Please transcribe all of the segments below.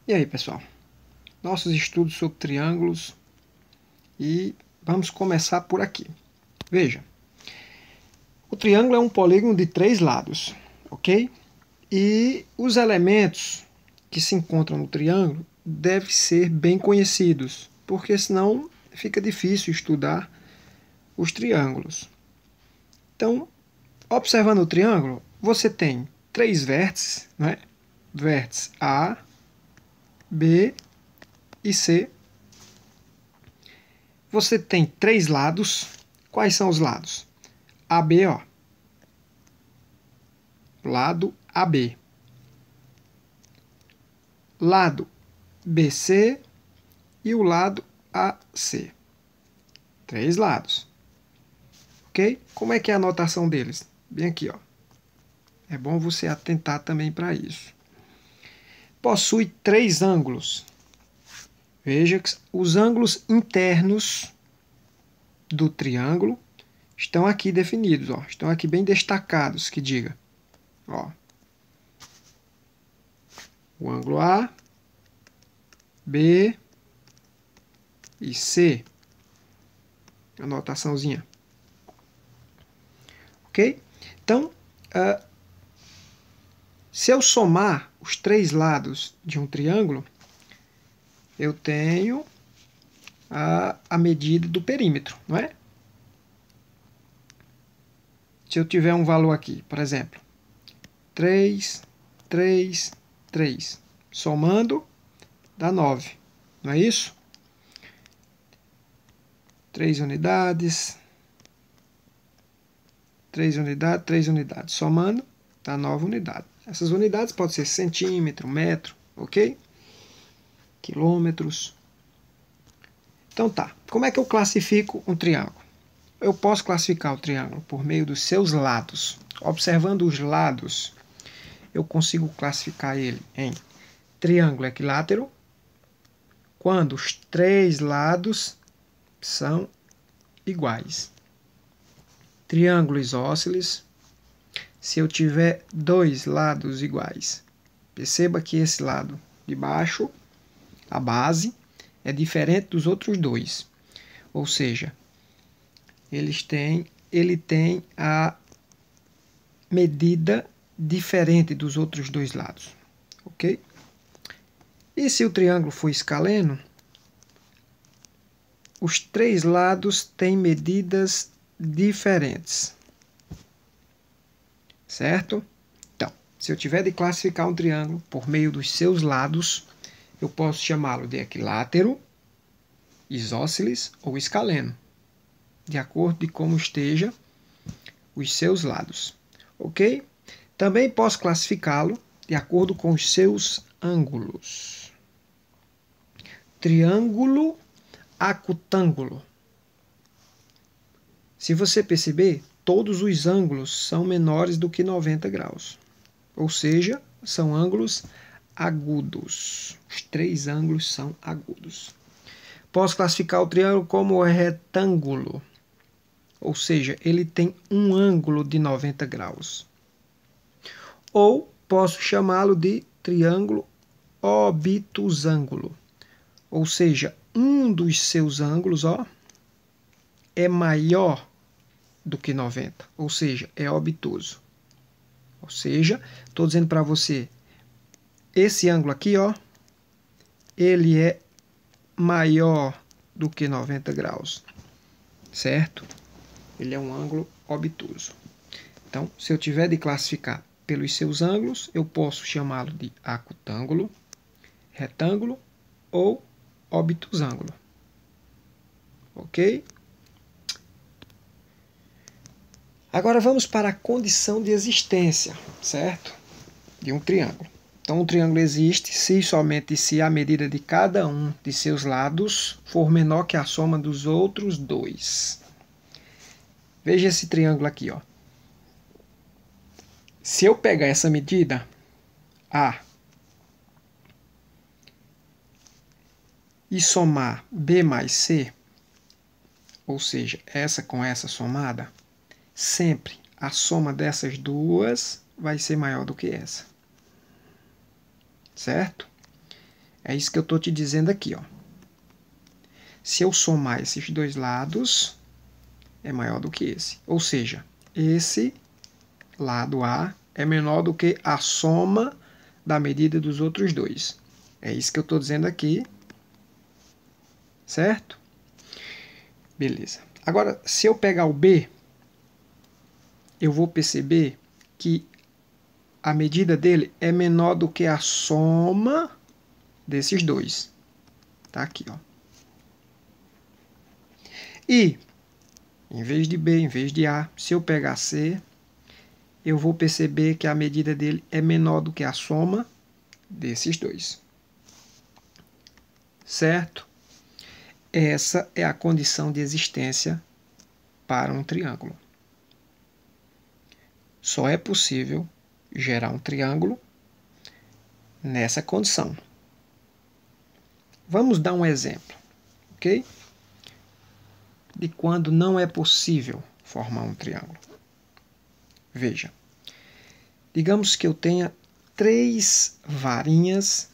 E aí, pessoal? Nossos estudos sobre triângulos e vamos começar por aqui. Veja, o triângulo é um polígono de 3 lados, ok? E os elementos que se encontram no triângulo devem ser bem conhecidos, porque senão fica difícil estudar os triângulos. Então, observando o triângulo, você tem 3 vértices, né? Vértice A, B e C. Você tem 3 lados. Quais são os lados? AB, ó. Lado AB. Lado BC e o lado AC. 3 lados. Ok? Como é que é a anotação deles? Bem aqui, ó. É bom você atentar também para isso. Possui 3 ângulos. Veja que os ângulos internos do triângulo estão aqui definidos, ó. Estão aqui bem destacados, que diga. Ó. O ângulo A, B e C. Anotaçãozinha. Ok? Então, se eu somar os 3 lados de um triângulo, eu tenho a medida do perímetro, não é? Se eu tiver um valor aqui, por exemplo, 3, 3, 3, somando, dá 9, não é isso? 3 unidades, 3 unidades, 3 unidades, somando, dá 9 unidades. Essas unidades podem ser centímetro, metro, ok? Quilômetros. Então tá, como é que eu classifico um triângulo? Eu posso classificar o triângulo por meio dos seus lados. Observando os lados, eu consigo classificar ele em triângulo equilátero, quando os 3 lados são iguais. Triângulo isósceles, se eu tiver 2 lados iguais. Perceba que esse lado de baixo, a base, é diferente dos outros dois. Ou seja, ele tem a medida diferente dos outros 2 lados. Ok? E se o triângulo for escaleno, os 3 lados têm medidas diferentes. Certo? Então, se eu tiver de classificar um triângulo por meio dos seus lados, eu posso chamá-lo de equilátero, isósceles ou escaleno, de acordo com como esteja os seus lados. Ok? Também posso classificá-lo de acordo com os seus ângulos. Triângulo acutângulo. Se você perceber, todos os ângulos são menores do que 90 graus. Ou seja, são ângulos agudos. Os 3 ângulos são agudos. Posso classificar o triângulo como retângulo. Ou seja, ele tem um ângulo de 90 graus. Ou posso chamá-lo de triângulo obtusângulo. Ou seja, um dos seus ângulos, ó, é maior do que 90, ou seja, é obtuso. Ou seja, estou dizendo para você, esse ângulo aqui, ó, ele é maior do que 90 graus, certo? Ele é um ângulo obtuso. Então, se eu tiver de classificar pelos seus ângulos, eu posso chamá-lo de acutângulo, retângulo ou obtusângulo. Ok? Agora vamos para a condição de existência, certo? De um triângulo. Então, um triângulo existe se e somente se a medida de cada um de seus lados for menor que a soma dos outros 2. Veja esse triângulo aqui, ó. Se eu pegar essa medida, A, e somar B mais C, ou seja, essa com essa somada, sempre a soma dessas duas vai ser maior do que essa. Certo? É isso que eu estou te dizendo aqui, ó. Se eu somar esses dois lados, é maior do que esse. Ou seja, esse lado A é menor do que a soma da medida dos outros dois. É isso que eu estou dizendo aqui. Certo? Beleza. Agora, se eu pegar o B, eu vou perceber que a medida dele é menor do que a soma desses dois. Tá aqui, ó. E, em vez de B, em vez de A, se eu pegar C, eu vou perceber que a medida dele é menor do que a soma desses dois. Certo? Essa é a condição de existência para um triângulo. Só é possível gerar um triângulo nessa condição. Vamos dar um exemplo, ok? De quando não é possível formar um triângulo. Veja, digamos que eu tenha 3 varinhas,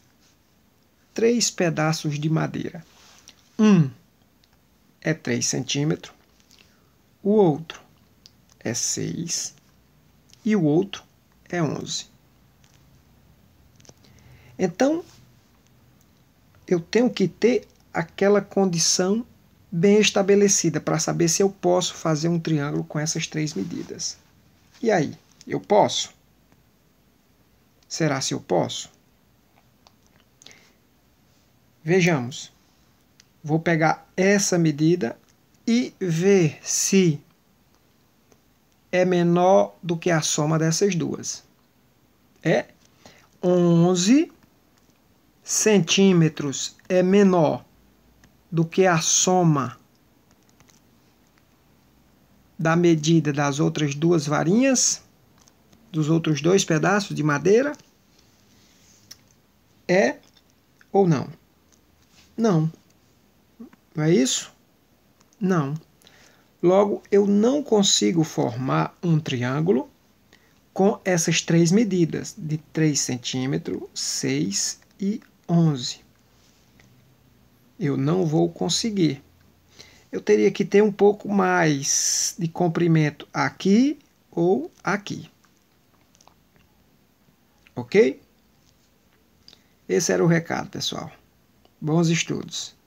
3 pedaços de madeira. Um é 3 centímetros, o outro é 6 e o outro é 11. Então, eu tenho que ter aquela condição bem estabelecida para saber se eu posso fazer um triângulo com essas 3 medidas. E aí, eu posso? Será se eu posso? Vejamos. Vou pegar essa medida e ver se é menor do que a soma dessas duas. É 11 centímetros é menor do que a soma da medida das outras duas varinhas, dos outros 2 pedaços de madeira? É ou não? Não. Não é isso? Não. Logo, eu não consigo formar um triângulo com essas 3 medidas, de 3 centímetros, 6 e 11. Eu não vou conseguir. Eu teria que ter um pouco mais de comprimento aqui ou aqui. Ok? Esse era o recado, pessoal. Bons estudos!